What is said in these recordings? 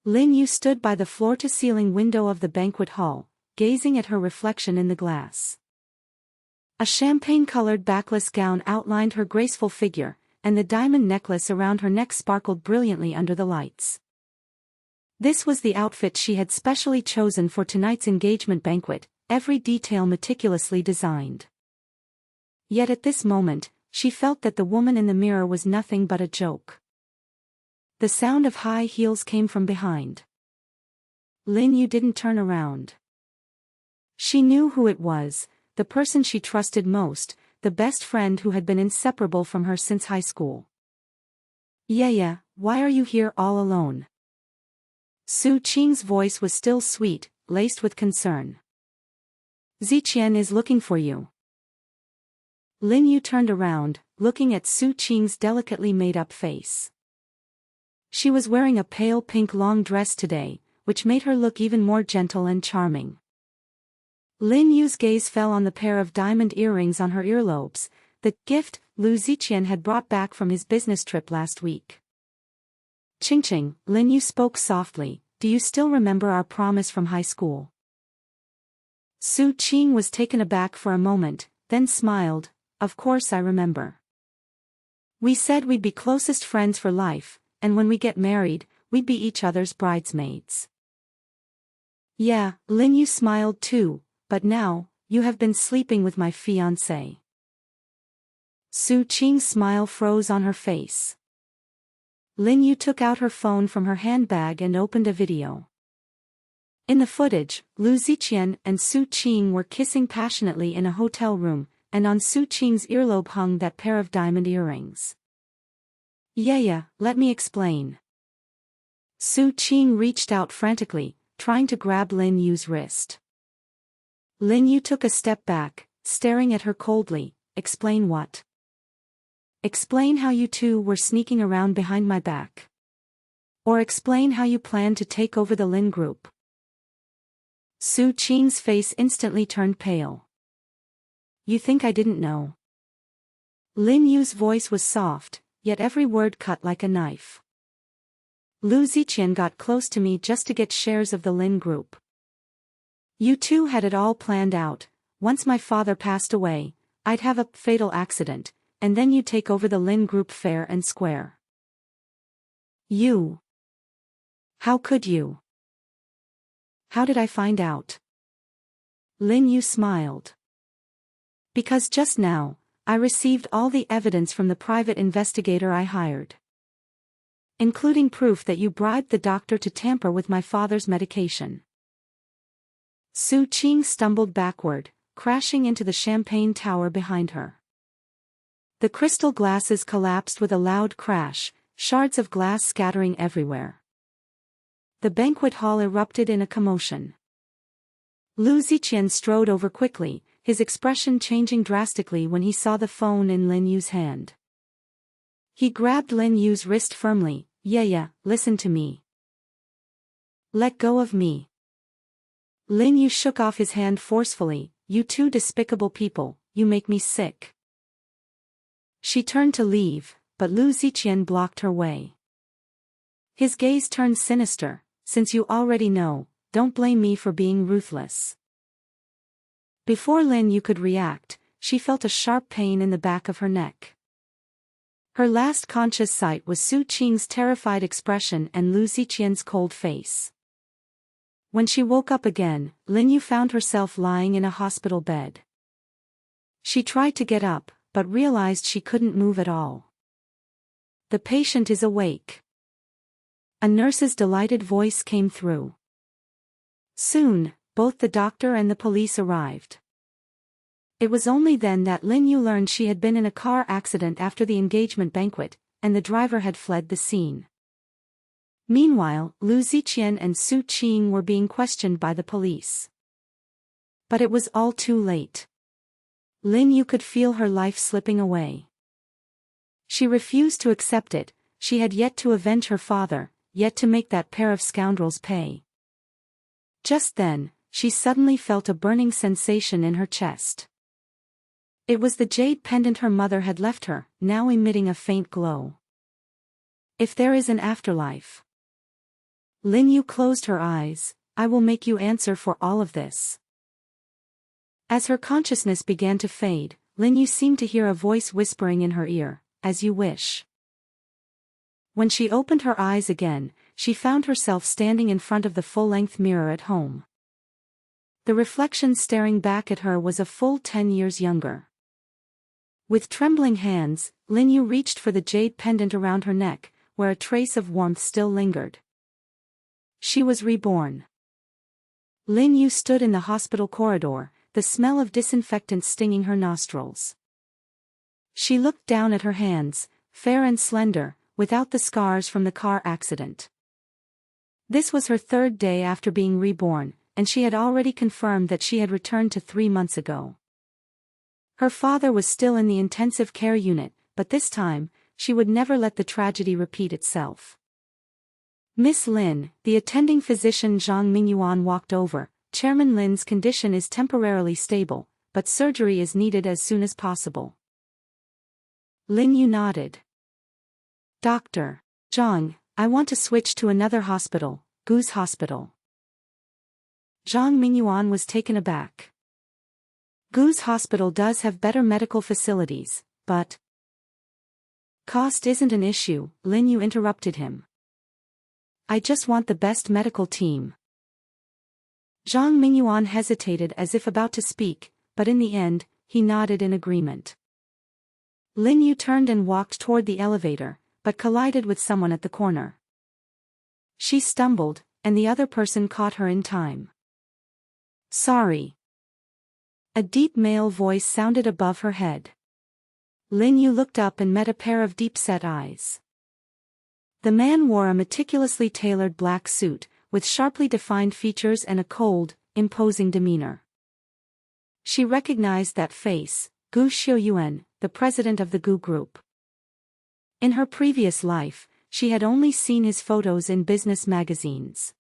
Lin Yu stood by the floor-to-ceiling window of the banquet hall, gazing at her reflection in the glass. A champagne-colored backless gown outlined her graceful figure, and the diamond necklace around her neck sparkled brilliantly under the lights. This was the outfit she had specially chosen for tonight's engagement banquet, every detail meticulously designed. Yet at this moment, she felt that the woman in the mirror was nothing but a joke. The sound of high heels came from behind. Lin Yu didn't turn around. She knew who it was, the person she trusted most, the best friend who had been inseparable from her since high school. Yeah, why are you here all alone? Su Qing's voice was still sweet, laced with concern. Ziqian is looking for you. Lin Yu turned around, looking at Su Qing's delicately made-up face. She was wearing a pale pink long dress today, which made her look even more gentle and charming. Lin Yu's gaze fell on the pair of diamond earrings on her earlobes, the gift Lu Ziqian had brought back from his business trip last week. Qingqing, Lin Yu spoke softly, do you still remember our promise from high school? Su Qing was taken aback for a moment, then smiled, of course I remember. We said we'd be closest friends for life, and when we get married, we'd be each other's bridesmaids. Yeah, Lin Yu smiled too, but now, you have been sleeping with my fiancé. Su Qing's smile froze on her face. Lin Yu took out her phone from her handbag and opened a video. In the footage, Lu Ziqian and Su Qing were kissing passionately in a hotel room, and on Su Qing's earlobe hung that pair of diamond earrings. Yeah, let me explain. Su Qing reached out frantically, trying to grab Lin Yu's wrist. Lin Yu took a step back, staring at her coldly. Explain what? Explain how you two were sneaking around behind my back. Or explain how you plan to take over the Lin group. Su Qing's face instantly turned pale. You think I didn't know? Lin Yu's voice was soft, yet every word cut like a knife. Lu Ziqian got close to me just to get shares of the Lin group. You two had it all planned out. Once my father passed away, I'd have a fatal accident, and then you'd take over the Lin group fair and square. You? How could you? How did I find out? Lin Yu smiled. Because just now, I received all the evidence from the private investigator I hired. Including proof that you bribed the doctor to tamper with my father's medication. Su Qing stumbled backward, crashing into the champagne tower behind her. The crystal glasses collapsed with a loud crash, shards of glass scattering everywhere. The banquet hall erupted in a commotion. Lu Ziqian strode over quickly, his expression changing drastically when he saw the phone in Lin Yu's hand. He grabbed Lin Yu's wrist firmly. Yeah, listen to me. Let go of me. Lin Yu shook off his hand forcefully. You two despicable people, you make me sick. She turned to leave, but Lu Ziqian blocked her way. His gaze turned sinister. Since you already know, don't blame me for being ruthless. Before Lin Yu could react, she felt a sharp pain in the back of her neck. Her last conscious sight was Su Qing's terrified expression and Lu Ziqian's cold face. When she woke up again, Lin Yu found herself lying in a hospital bed. She tried to get up, but realized she couldn't move at all. The patient is awake. A nurse's delighted voice came through. Soon, both the doctor and the police arrived. It was only then that Lin Yu learned she had been in a car accident after the engagement banquet, and the driver had fled the scene. Meanwhile, Lu Ziqian and Su Qing were being questioned by the police. But it was all too late. Lin Yu could feel her life slipping away. She refused to accept it. She had yet to avenge her father, yet to make that pair of scoundrels pay. Just then, she suddenly felt a burning sensation in her chest. It was the jade pendant her mother had left her, now emitting a faint glow. If there is an afterlife. Lin Yu closed her eyes. I will make you answer for all of this. As her consciousness began to fade, Lin Yu seemed to hear a voice whispering in her ear, as you wish. When she opened her eyes again, she found herself standing in front of the full-length mirror at home. The reflection staring back at her was a full 10 years younger. With trembling hands, Lin Yu reached for the jade pendant around her neck, where a trace of warmth still lingered. She was reborn. Lin Yu stood in the hospital corridor, the smell of disinfectant stinging her nostrils. She looked down at her hands, fair and slender, without the scars from the car accident. This was her third day after being reborn, and she had already confirmed that she had returned to 3 months ago. Her father was still in the intensive care unit, but this time, she would never let the tragedy repeat itself. Miss Lin, the attending physician Zhang Mingyuan walked over. Chairman Lin's condition is temporarily stable, but surgery is needed as soon as possible. Lin Yu nodded. Dr. Zhang, I want to switch to another hospital, Gu's hospital. Zhang Mingyuan was taken aback. Gu's hospital does have better medical facilities, but cost isn't an issue, Lin Yu interrupted him. I just want the best medical team. Zhang Mingyuan hesitated as if about to speak, but in the end, he nodded in agreement. Lin Yu turned and walked toward the elevator, but collided with someone at the corner. She stumbled, and the other person caught her in time. Sorry. A deep male voice sounded above her head. Lin Yu looked up and met a pair of deep-set eyes. The man wore a meticulously tailored black suit, with sharply defined features and a cold, imposing demeanor. She recognized that face, Gu Xiuyuan, the president of the Gu Group. In her previous life, she had only seen his photos in business magazines.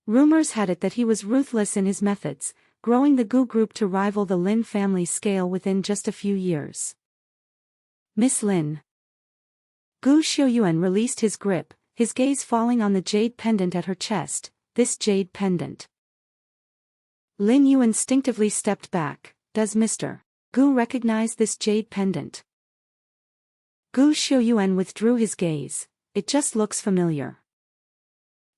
Rumors had it that he was ruthless in his methods, growing the Gu Group to rival the Lin family scale within just a few years. Miss Lin. Gu Xiuyuan released his grip, his gaze falling on the jade pendant at her chest, this jade pendant. Lin Yu instinctively stepped back. Does Mr. Gu recognize this jade pendant? Gu Xiuyuan withdrew his gaze. It just looks familiar.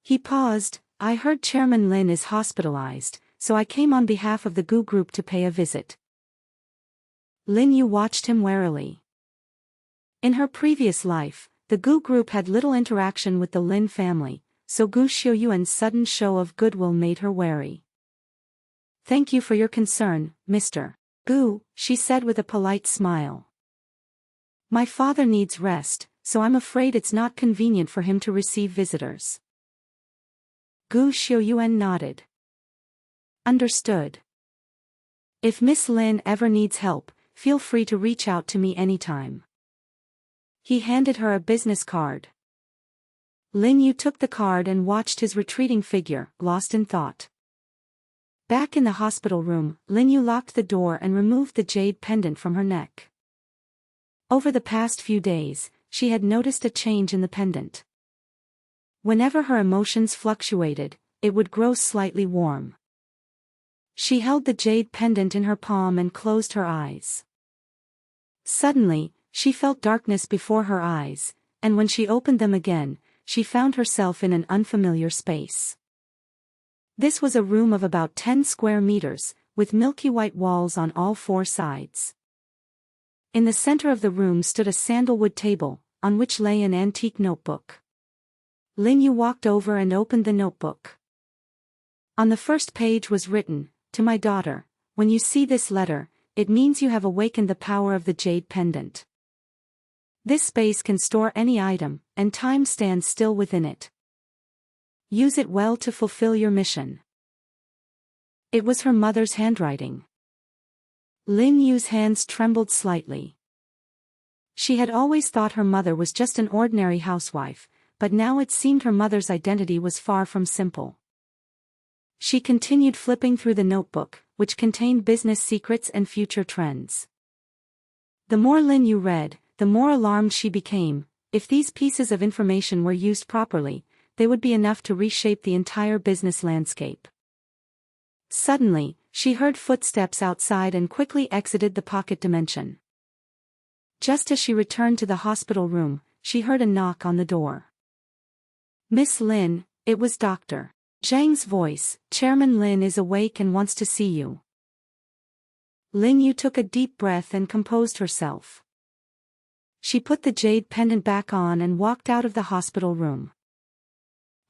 He paused. I heard Chairman Lin is hospitalized, so I came on behalf of the Gu Group to pay a visit. Lin Yu watched him warily. In her previous life, the Gu Group had little interaction with the Lin family, so Gu Xiuyuan's sudden show of goodwill made her wary. Thank you for your concern, Mr. Gu, she said with a polite smile. My father needs rest, so I'm afraid it's not convenient for him to receive visitors. Gu Xiuyuan nodded. Understood. If Miss Lin ever needs help, feel free to reach out to me anytime. He handed her a business card. Lin Yu took the card and watched his retreating figure, lost in thought. Back in the hospital room, Lin Yu locked the door and removed the jade pendant from her neck. Over the past few days, she had noticed a change in the pendant. Whenever her emotions fluctuated, it would grow slightly warm. She held the jade pendant in her palm and closed her eyes. Suddenly, she felt darkness before her eyes, and when she opened them again, she found herself in an unfamiliar space. This was a room of about 10 square meters, with milky white walls on all 4 sides. In the center of the room stood a sandalwood table, on which lay an antique notebook. Lin Yu walked over and opened the notebook. On the first page was written, "To my daughter, when you see this letter, it means you have awakened the power of the jade pendant. This space can store any item, and time stands still within it. Use it well to fulfill your mission." It was her mother's handwriting. Lin Yu's hands trembled slightly. She had always thought her mother was just an ordinary housewife, but now it seemed her mother's identity was far from simple. She continued flipping through the notebook, which contained business secrets and future trends. The more Lin Yu read, the more alarmed she became. If these pieces of information were used properly, they would be enough to reshape the entire business landscape. Suddenly, she heard footsteps outside and quickly exited the pocket dimension. Just as she returned to the hospital room, she heard a knock on the door. "Miss Lin," it was Dr. Zhang's voice. "Chairman Lin is awake and wants to see you." Lin Yu took a deep breath and composed herself. She put the jade pendant back on and walked out of the hospital room.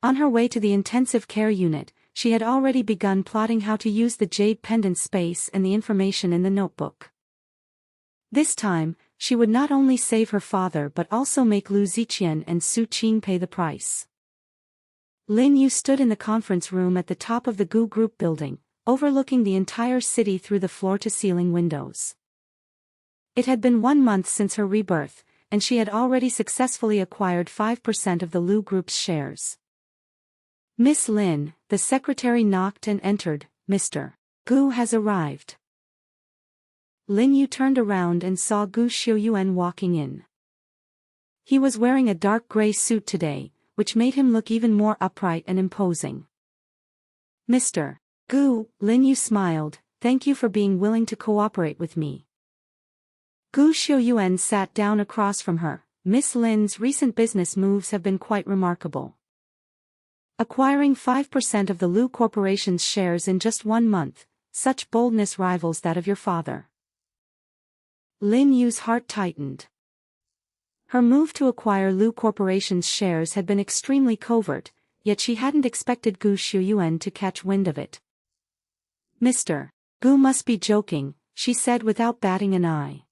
On her way to the intensive care unit, she had already begun plotting how to use the jade pendant space and the information in the notebook. This time, she would not only save her father but also make Lu Ziqian and Su Qing pay the price. Lin Yu stood in the conference room at the top of the Gu Group building, overlooking the entire city through the floor-to-ceiling windows. It had been 1 month since her rebirth, and she had already successfully acquired 5% of the Lu Group's shares. "Miss Lin," the secretary knocked and entered. "Mr. Gu has arrived." Lin Yu turned around and saw Gu Xiuyuan walking in. He was wearing a dark gray suit today, which made him look even more upright and imposing. "Mr. Gu," Lin Yu smiled, "thank you for being willing to cooperate with me." Gu Xiuyuan sat down across from her. "Miss Lin's recent business moves have been quite remarkable. Acquiring 5% of the Lu Corporation's shares in just 1 month, such boldness rivals that of your father." Lin Yu's heart tightened. Her move to acquire Lu Corporation's shares had been extremely covert, yet she hadn't expected Gu Xiuyuan to catch wind of it. "Mr. Gu must be joking," she said without batting an eye.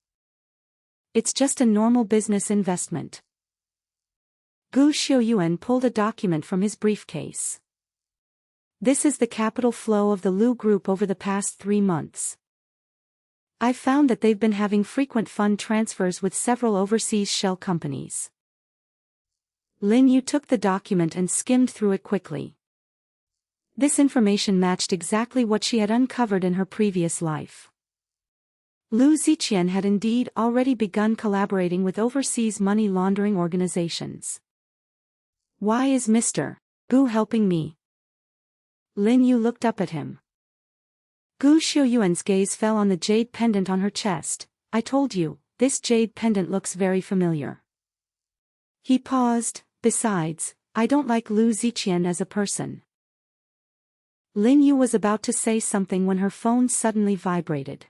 "It's just a normal business investment." Gu Xiuyuan pulled a document from his briefcase. "This is the capital flow of the Lu Group over the past 3 months. I've found that they've been having frequent fund transfers with several overseas shell companies." Lin Yu took the document and skimmed through it quickly. This information matched exactly what she had uncovered in her previous life. Lu Ziqian had indeed already begun collaborating with overseas money laundering organizations. "Why is Mr. Gu helping me?" Lin Yu looked up at him. Gu Xiuyuan's gaze fell on the jade pendant on her chest. "I told you, this jade pendant looks very familiar." He paused. "Besides, I don't like Lu Ziqian as a person." Lin Yu was about to say something when her phone suddenly vibrated.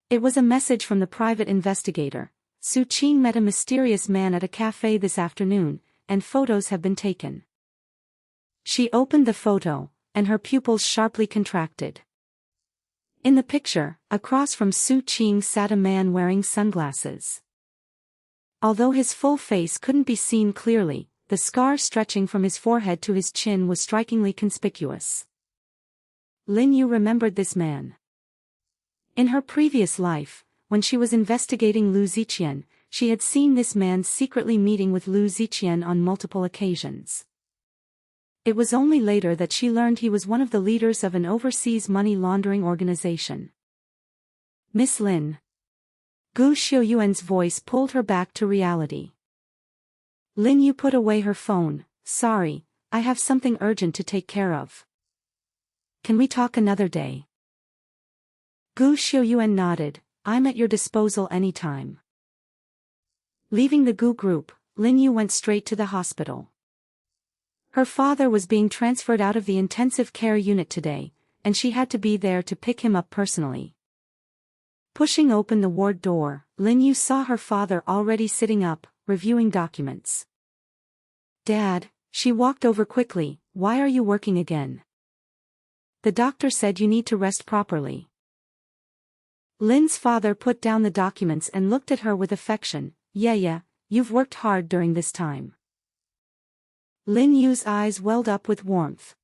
It was a message from the private investigator. "Su Qing met a mysterious man at a cafe this afternoon, and photos have been taken." She opened the photo, and her pupils sharply contracted. In the picture, across from Su Qing sat a man wearing sunglasses. Although his full face couldn't be seen clearly, the scar stretching from his forehead to his chin was strikingly conspicuous. Lin Yu remembered this man. In her previous life, when she was investigating Lu Ziqian, she had seen this man secretly meeting with Lu Ziqian on multiple occasions. It was only later that she learned he was one of the leaders of an overseas money laundering organization. "Miss Lin." Gu Xiuyuan's voice pulled her back to reality. Lin Yu put away her phone. "Sorry, I have something urgent to take care of. Can we talk another day?" Gu Xiuyuan nodded. "I'm at your disposal anytime." Leaving the Gu Group, Lin Yu went straight to the hospital. Her father was being transferred out of the intensive care unit today, and she had to be there to pick him up personally. Pushing open the ward door, Lin Yu saw her father already sitting up, reviewing documents. "Dad," she walked over quickly, "why are you working again? The doctor said you need to rest properly." Lin's father put down the documents and looked at her with affection. Yeah, you've worked hard during this time." Lin Yu's eyes welled up with warmth.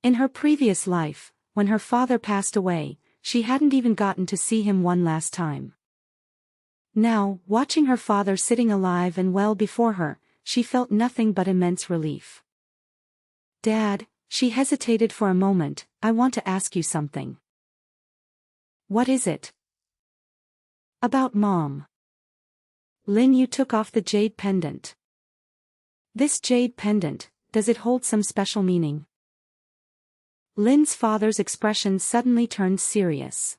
In her previous life, when her father passed away, she hadn't even gotten to see him one last time. Now, watching her father sitting alive and well before her, she felt nothing but immense relief. "Dad," she hesitated for a moment, "I want to ask you something." "What is it?" "About Mom." Lin Yu took off the jade pendant. This jade pendant, does it hold some special meaning? Lin's father's expression suddenly turned serious.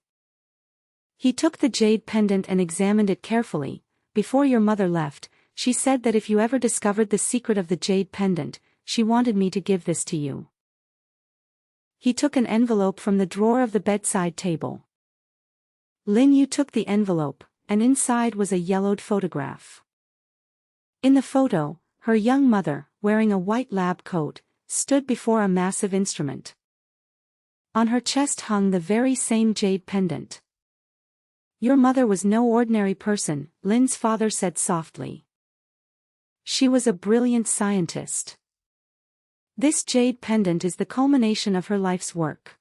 He took the jade pendant and examined it carefully. Before your mother left, she said that if you ever discovered the secret of the jade pendant, she wanted me to give this to you. He took an envelope from the drawer of the bedside table. Lin Yu took the envelope, and inside was a yellowed photograph. In the photo, her young mother, wearing a white lab coat, stood before a massive instrument. On her chest hung the very same jade pendant. Your mother was no ordinary person, Lin's father said softly. She was a brilliant scientist. This jade pendant is the culmination of her life's work.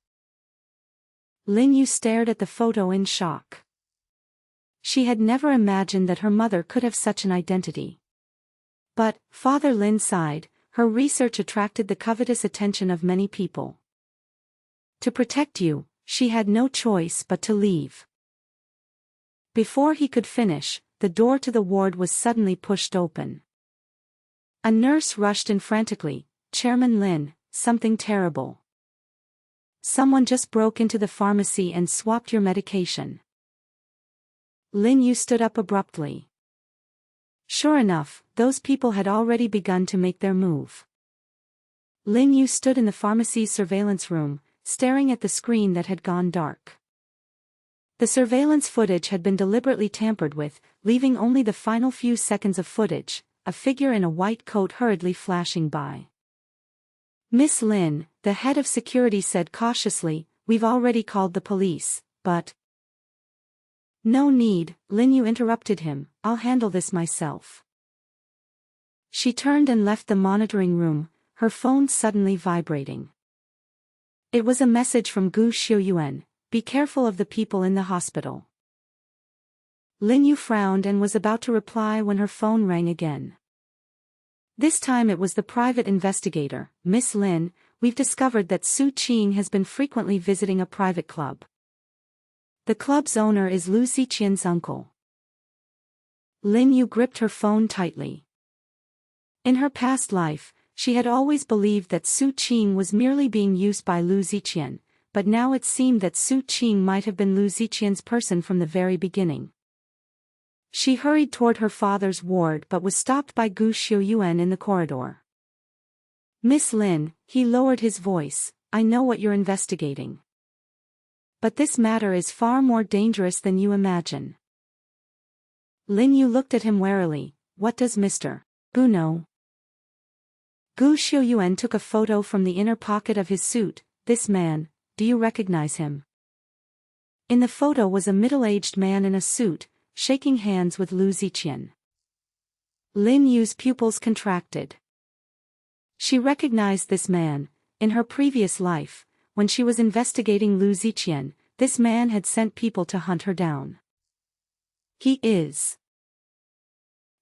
Lin Yu stared at the photo in shock. She had never imagined that her mother could have such an identity. But, Father Lin sighed, her research attracted the covetous attention of many people. To protect you, she had no choice but to leave. Before he could finish, the door to the ward was suddenly pushed open. A nurse rushed in frantically. Chairman Lin, something terrible. Someone just broke into the pharmacy and swapped your medication. Lin Yu stood up abruptly. Sure enough, those people had already begun to make their move. Lin Yu stood in the pharmacy's surveillance room, staring at the screen that had gone dark. The surveillance footage had been deliberately tampered with, leaving only the final few seconds of footage, a figure in a white coat hurriedly flashing by. Miss Lin, the head of security said cautiously, we've already called the police, but... No need, Lin Yu interrupted him, I'll handle this myself. She turned and left the monitoring room, her phone suddenly vibrating. It was a message from Gu Xiuyuan, be careful of the people in the hospital. Lin Yu frowned and was about to reply when her phone rang again. This time it was the private investigator, Miss Lin, we've discovered that Su Qing has been frequently visiting a private club. The club's owner is Lu Ziqian's uncle. Lin Yu gripped her phone tightly. In her past life, she had always believed that Su Qing was merely being used by Lu Ziqian, but now it seemed that Su Qing might have been Lu Ziqian's person from the very beginning. She hurried toward her father's ward but was stopped by Gu Xiuyuan in the corridor. Miss Lin, he lowered his voice, I know what you're investigating. But this matter is far more dangerous than you imagine. Lin Yu looked at him warily, what does Mr. Gu know? Gu Xiuyuan took a photo from the inner pocket of his suit, this man, do you recognize him? In the photo was a middle-aged man in a suit, shaking hands with Lu Ziqian. Lin Yu's pupils contracted. She recognized this man. In her previous life, when she was investigating Lu Ziqian, this man had sent people to hunt her down. He is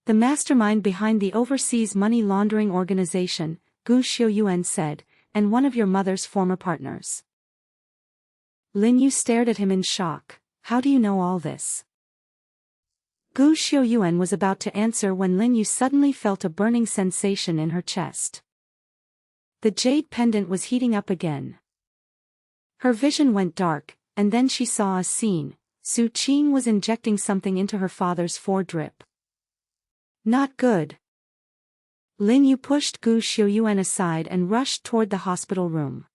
the mastermind behind the overseas money laundering organization, Gu Xiuyuan said, and one of your mother's former partners. Lin Yu stared at him in shock. How do you know all this? Gu Xiuyuan was about to answer when Lin Yu suddenly felt a burning sensation in her chest. The jade pendant was heating up again. Her vision went dark, and then she saw a scene. Su Qing was injecting something into her father's foredrip. Not good. Lin Yu pushed Gu Xiuyuan aside and rushed toward the hospital room.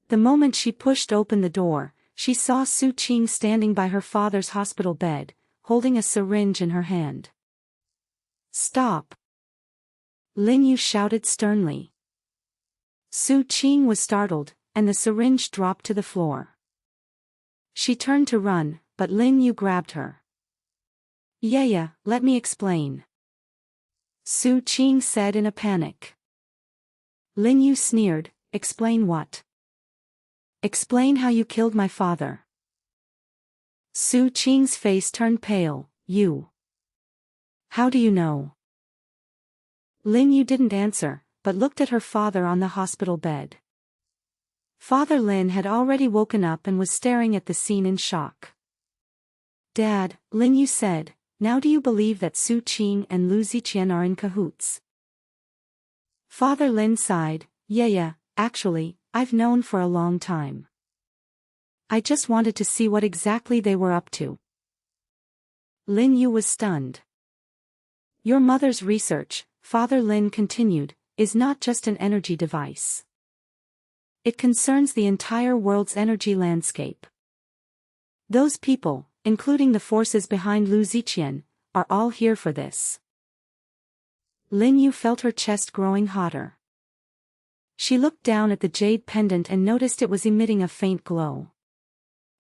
The moment she pushed open the door, she saw Su Qing standing by her father's hospital bed, holding a syringe in her hand. Stop! Lin Yu shouted sternly. Su Qing was startled, and the syringe dropped to the floor. She turned to run, but Lin Yu grabbed her. Yeah, let me explain. Su Qing said in a panic. Lin Yu sneered, explain what? Explain how you killed my father. Su Qing's face turned pale, you. How do you know? Lin Yu didn't answer, but looked at her father on the hospital bed. Father Lin had already woken up and was staring at the scene in shock. Dad, Lin Yu said, now do you believe that Su Qing and Lu Ziqian are in cahoots? Father Lin sighed. Yeah, actually, I've known for a long time. I just wanted to see what exactly they were up to. Lin Yu was stunned. Your mother's research, Father Lin continued, is not just an energy device. It concerns the entire world's energy landscape. Those people, including the forces behind Lu Ziqian, are all here for this. Lin Yu felt her chest growing hotter. She looked down at the jade pendant and noticed it was emitting a faint glow.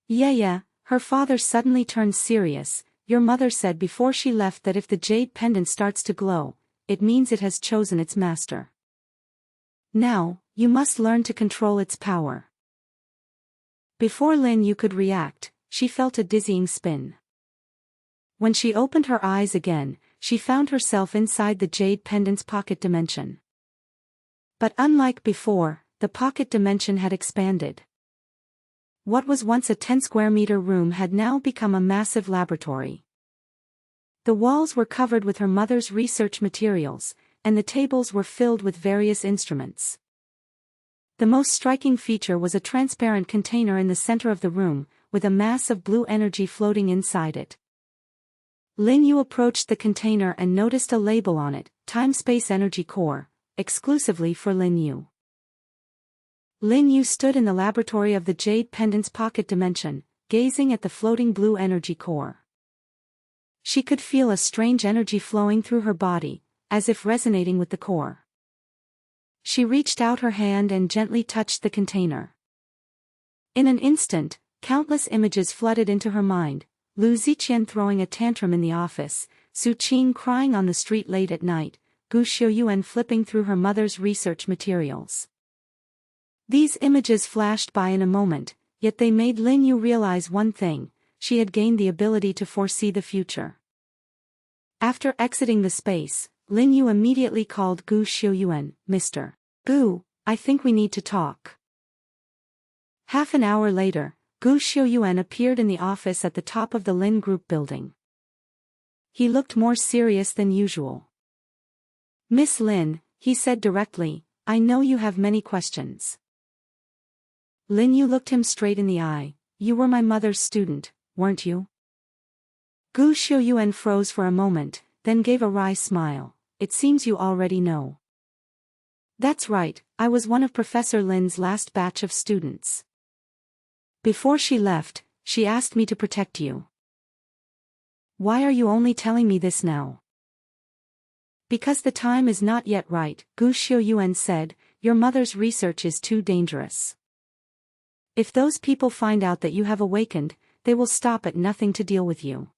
Yeah, her father suddenly turned serious. Your mother said before she left that if the jade pendant starts to glow, it means it has chosen its master. Now, you must learn to control its power. Before Lin Yu could react, she felt a dizzying spin. When she opened her eyes again, she found herself inside the jade pendant's pocket dimension. But unlike before, the pocket dimension had expanded. What was once a 10-square-meter room had now become a massive laboratory. The walls were covered with her mother's research materials, and the tables were filled with various instruments. The most striking feature was a transparent container in the center of the room, with a mass of blue energy floating inside it. Lin Yu approached the container and noticed a label on it, Time-Space Energy Core, exclusively for Lin Yu. Lin Yu stood in the laboratory of the Jade Pendant's pocket dimension, gazing at the floating blue energy core. She could feel a strange energy flowing through her body, as if resonating with the core. She reached out her hand and gently touched the container. In an instant, countless images flooded into her mind: Lu Ziqian throwing a tantrum in the office, Su Qing crying on the street late at night, Gu Xiuyuan flipping through her mother's research materials. These images flashed by in a moment, yet they made Lin Yu realize one thing: she had gained the ability to foresee the future. After exiting the space, Lin Yu immediately called Gu Xiuyuan. Mr. Gu, I think we need to talk. Half an hour later, Gu Xiuyuan appeared in the office at the top of the Lin Group building. He looked more serious than usual. Miss Lin, he said directly, I know you have many questions. Lin Yu looked him straight in the eye. You were my mother's student, weren't you? Gu Xiuyuan froze for a moment, then gave a wry smile. It seems you already know. That's right, I was one of Professor Lin's last batch of students. Before she left, she asked me to protect you. Why are you only telling me this now? Because the time is not yet right, Gu Xiuyuan said. Your mother's research is too dangerous. If those people find out that you have awakened, they will stop at nothing to deal with you.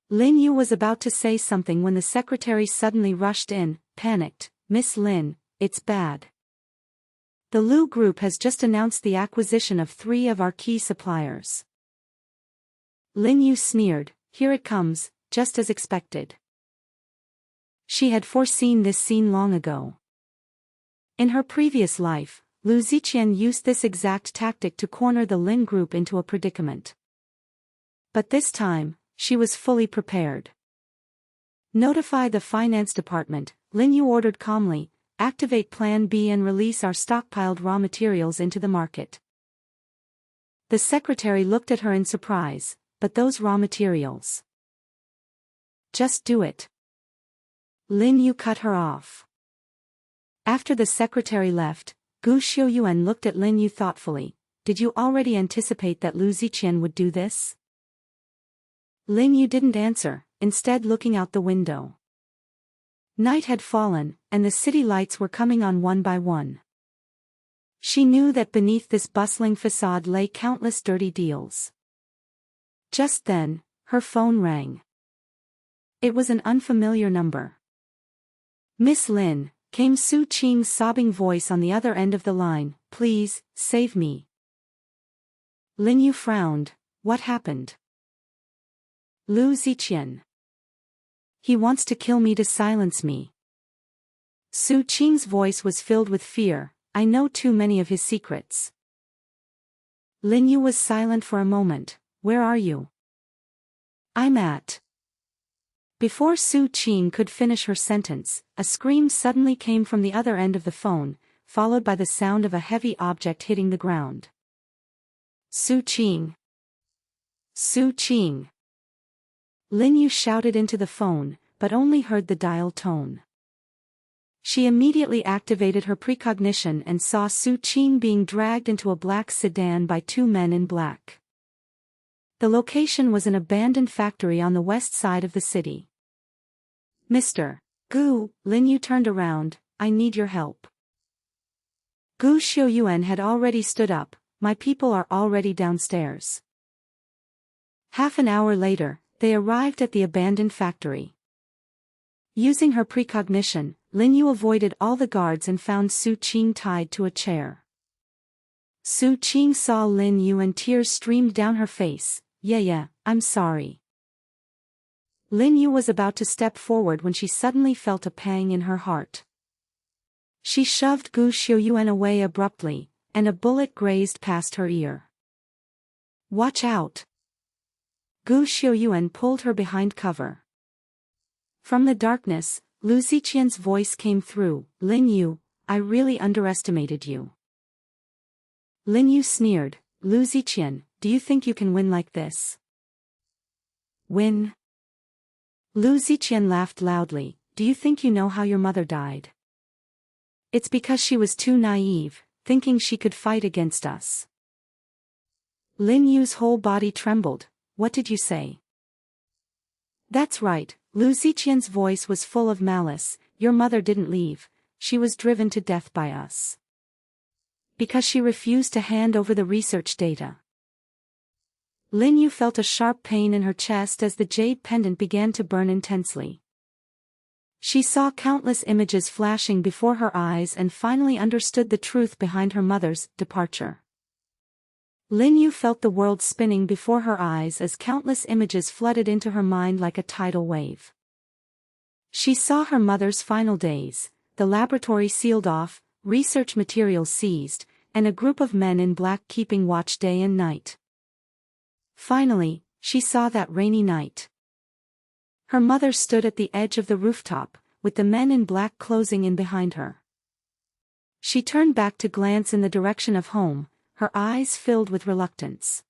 Lin Yu was about to say something when the secretary suddenly rushed in, panicked. Miss Lin, it's bad. The Lu Group has just announced the acquisition of 3 of our key suppliers. Lin Yu sneered. Here it comes, just as expected. She had foreseen this scene long ago. In her previous life, Lu Ziqian used this exact tactic to corner the Lin Group into a predicament. But this time, she was fully prepared. Notify the finance department, Lin Yu ordered calmly. Activate Plan B and release our stockpiled raw materials into the market. The secretary looked at her in surprise. But those raw materials. Just do it. Lin Yu cut her off. After the secretary left, Gu Xiuyuan looked at Lin Yu thoughtfully. Did you already anticipate that Lu Ziqian would do this? Lin Yu didn't answer, instead looking out the window. Night had fallen, and the city lights were coming on one by one. She knew that beneath this bustling facade lay countless dirty deals. Just then, her phone rang. It was an unfamiliar number. Miss Lin, came Su Qing's sobbing voice on the other end of the line. Please, save me. Lin Yu frowned. What happened? Lu Ziqian. He wants to kill me to silence me. Su Qing's voice was filled with fear. I know too many of his secrets. Lin Yu was silent for a moment. Where are you? I'm at Before Su Qing could finish her sentence, a scream suddenly came from the other end of the phone, followed by the sound of a heavy object hitting the ground. Su Qing! Su Qing! Lin Yu shouted into the phone, but only heard the dial tone. She immediately activated her precognition and saw Su Qing being dragged into a black sedan by two men in black. The location was an abandoned factory on the west side of the city. Mr. Gu, Lin Yu turned around, I need your help. Gu Xiuyuan had already stood up, my people are already downstairs. Half an hour later, they arrived at the abandoned factory. Using her precognition, Lin Yu avoided all the guards and found Su Qing tied to a chair. Su Qing saw Lin Yu and tears streamed down her face. Yeah, I'm sorry. Lin Yu was about to step forward when she suddenly felt a pang in her heart. She shoved Gu Xiuyuan away abruptly, and a bullet grazed past her ear. Watch out! Gu Xiuyuan pulled her behind cover. From the darkness, Lu Ziqian's voice came through, Lin Yu, I really underestimated you. Lin Yu sneered, Lu Ziqian, do you think you can win like this? Win? Lu Ziqian laughed loudly, do you think you know how your mother died? It's because she was too naive, thinking she could fight against us. Lin Yu's whole body trembled, what did you say? That's right, Lu Ziqian's voice was full of malice, your mother didn't leave, she was driven to death by us. Because she refused to hand over the research data. Lin Yu felt a sharp pain in her chest as the jade pendant began to burn intensely. She saw countless images flashing before her eyes and finally understood the truth behind her mother's departure. Lin Yu felt the world spinning before her eyes as countless images flooded into her mind like a tidal wave. She saw her mother's final days, the laboratory sealed off, research materials seized, and a group of men in black keeping watch day and night. Finally, she saw that rainy night. Her mother stood at the edge of the rooftop, with the men in black closing in behind her. She turned back to glance in the direction of home, her eyes filled with reluctance.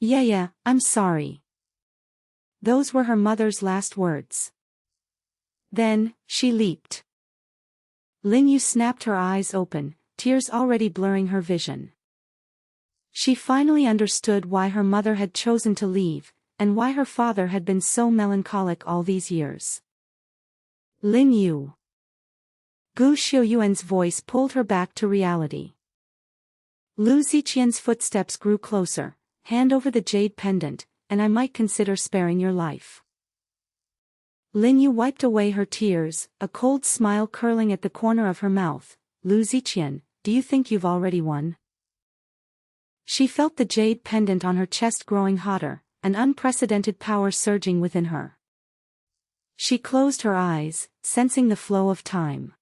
Yeah, I'm sorry. Those were her mother's last words. Then, she leaped. Lin Yu snapped her eyes open, tears already blurring her vision. She finally understood why her mother had chosen to leave, and why her father had been so melancholic all these years. Lin Yu. Gu Xiuyuan's voice pulled her back to reality. Lu Ziqian's footsteps grew closer, hand over the jade pendant, and I might consider sparing your life. Lin Yu wiped away her tears, a cold smile curling at the corner of her mouth. Lu Ziqian, do you think you've already won? She felt the jade pendant on her chest growing hotter, an unprecedented power surging within her. She closed her eyes, sensing the flow of time.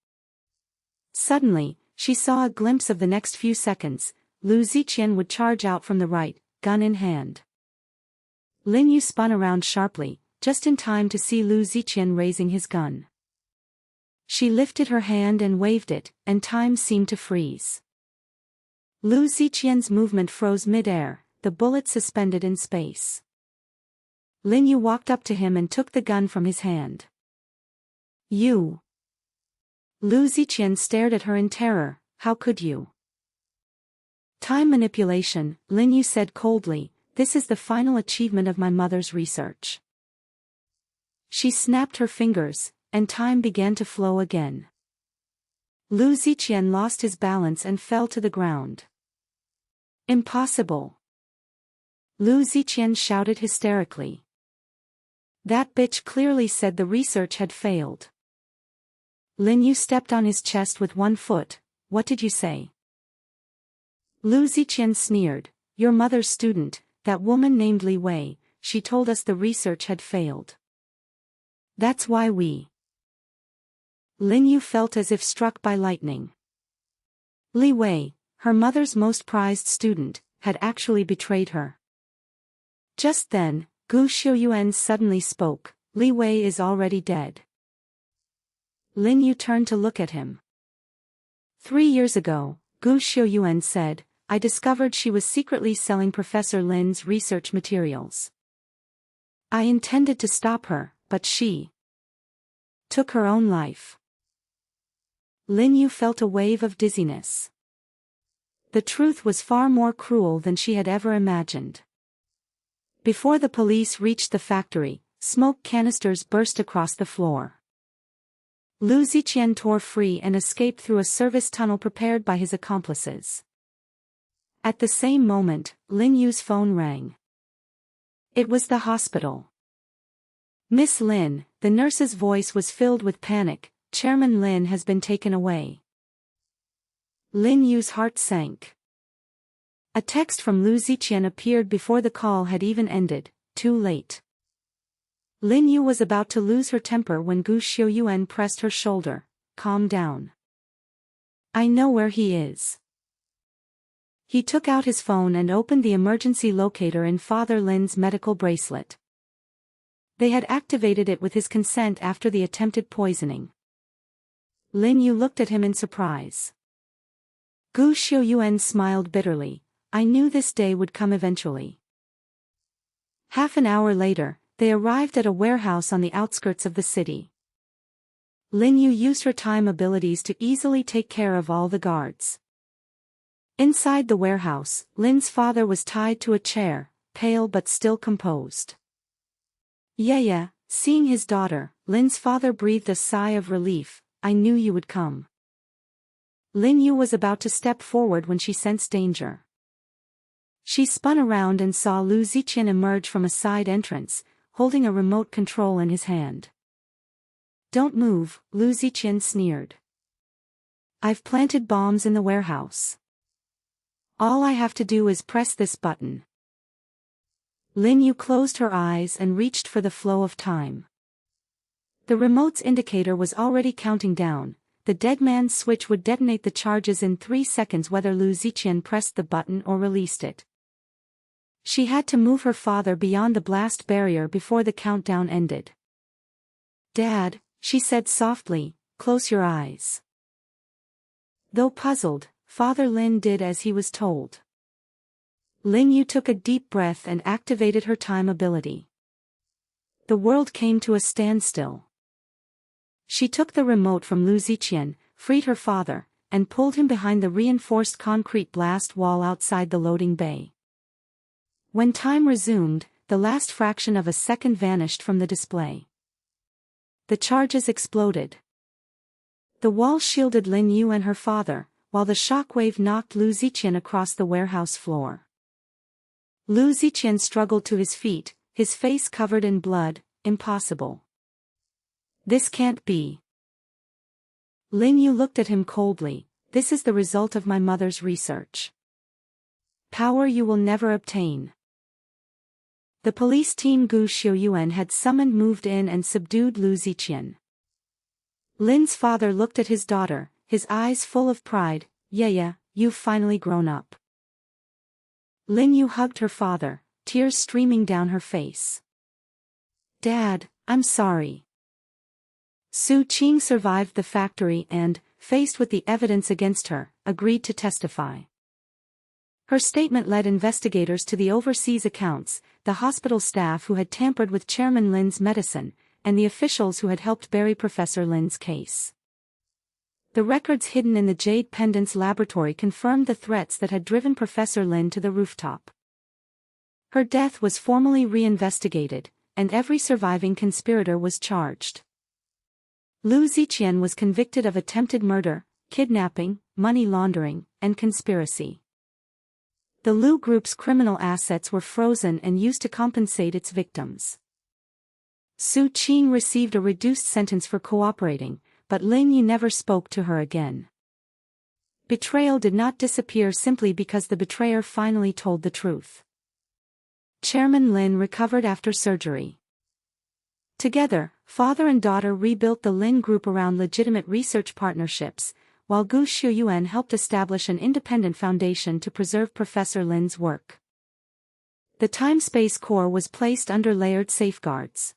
Suddenly, she saw a glimpse of the next few seconds. Lu Ziqian would charge out from the right, gun in hand. Lin Yu spun around sharply, just in time to see Lu Ziqian raising his gun. She lifted her hand and waved it, and time seemed to freeze. Lu Ziqian's movement froze mid-air, the bullet suspended in space. Lin Yu walked up to him and took the gun from his hand. You. Lu Ziqian stared at her in terror, how could you? Time manipulation, Lin Yu said coldly, this is the final achievement of my mother's research. She snapped her fingers, and time began to flow again. Lu Ziqian lost his balance and fell to the ground. Impossible! Lu Ziqian shouted hysterically. That bitch clearly said the research had failed. Lin Yu stepped on his chest with one foot, what did you say? Lu Ziqian sneered, your mother's student, that woman named Li Wei, she told us the research had failed. That's why we. Lin Yu felt as if struck by lightning. Li Wei, her mother's most prized student, had actually betrayed her. Just then, Gu Xiuyuan suddenly spoke, Li Wei is already dead. Lin Yu turned to look at him. 3 years ago, Gu Xiuyuan said, I discovered she was secretly selling Professor Lin's research materials. I intended to stop her, but she took her own life. Lin Yu felt a wave of dizziness. The truth was far more cruel than she had ever imagined. Before the police reached the factory, smoke canisters burst across the floor. Lu Ziqian tore free and escaped through a service tunnel prepared by his accomplices. At the same moment, Lin Yu's phone rang. It was the hospital. Miss Lin, the nurse's voice was filled with panic. Chairman Lin has been taken away. Lin Yu's heart sank. A text from Lu Ziqian appeared before the call had even ended, too late. Lin Yu was about to lose her temper when Gu Xiuyuan pressed her shoulder. Calm down. I know where he is. He took out his phone and opened the emergency locator in Father Lin's medical bracelet. They had activated it with his consent after the attempted poisoning. Lin Yu looked at him in surprise. Gu Xiuyuan smiled bitterly. I knew this day would come eventually. Half an hour later, they arrived at a warehouse on the outskirts of the city. Lin Yu used her time abilities to easily take care of all the guards. Inside the warehouse, Lin's father was tied to a chair, pale but still composed. Yeah, seeing his daughter, Lin's father breathed a sigh of relief. I knew you would come. Lin Yu was about to step forward when she sensed danger. She spun around and saw Lu Ziqian emerge from a side entrance, holding a remote control in his hand. Don't move, Lu Ziqian sneered. I've planted bombs in the warehouse. All I have to do is press this button. Lin Yu closed her eyes and reached for the flow of time. The remote's indicator was already counting down. The dead man's switch would detonate the charges in 3 seconds whether Lu Ziqian pressed the button or released it. She had to move her father beyond the blast barrier before the countdown ended. Dad, she said softly, close your eyes. Though puzzled, Father Lin did as he was told. Lin Yu took a deep breath and activated her time ability. The world came to a standstill. She took the remote from Lu Ziqian, freed her father, and pulled him behind the reinforced concrete blast wall outside the loading bay. When time resumed, the last fraction of a second vanished from the display. The charges exploded. The wall shielded Lin Yu and her father, while the shockwave knocked Lu Ziqian across the warehouse floor. Lu Ziqian struggled to his feet, his face covered in blood. Impossible. This can't be. Lin Yu looked at him coldly. This is the result of my mother's research. Power you will never obtain. The police team Gu Xiuyuan had summoned moved in and subdued Lu Ziqian. Lin's father looked at his daughter, his eyes full of pride. Yeah, you've finally grown up. Lin Yu hugged her father, tears streaming down her face. Dad, I'm sorry. Su Qing survived the factory and, faced with the evidence against her, agreed to testify. Her statement led investigators to the overseas accounts, the hospital staff who had tampered with Chairman Lin's medicine, and the officials who had helped bury Professor Lin's case. The records hidden in the Jade Pendant's laboratory confirmed the threats that had driven Professor Lin to the rooftop. Her death was formally reinvestigated, and every surviving conspirator was charged. Lu Ziqian was convicted of attempted murder, kidnapping, money laundering, and conspiracy. The Lu Group's criminal assets were frozen and used to compensate its victims. Su Qing received a reduced sentence for cooperating, but Lin Yu never spoke to her again. Betrayal did not disappear simply because the betrayer finally told the truth. Chairman Lin recovered after surgery. Together, father and daughter rebuilt the Lin Group around legitimate research partnerships, while Gu Xiuyuan helped establish an independent foundation to preserve Professor Lin's work. The time-space core was placed under layered safeguards.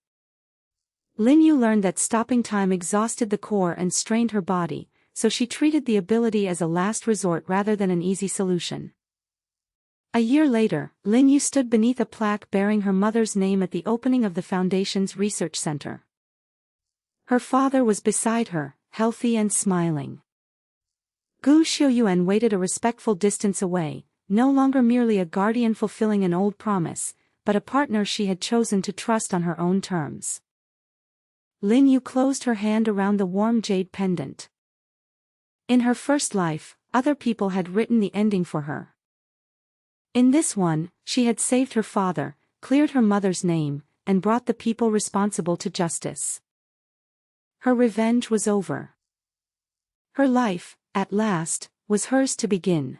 Lin Yu learned that stopping time exhausted the core and strained her body, so she treated the ability as a last resort rather than an easy solution. A year later, Lin Yu stood beneath a plaque bearing her mother's name at the opening of the Foundation's research center. Her father was beside her, healthy and smiling. Gu Xiuyuan waited a respectful distance away, no longer merely a guardian fulfilling an old promise, but a partner she had chosen to trust on her own terms. Lin Yu closed her hand around the warm jade pendant. In her first life, other people had written the ending for her. In this one, she had saved her father, cleared her mother's name, and brought the people responsible to justice. Her revenge was over. Her life, at last, was hers to begin.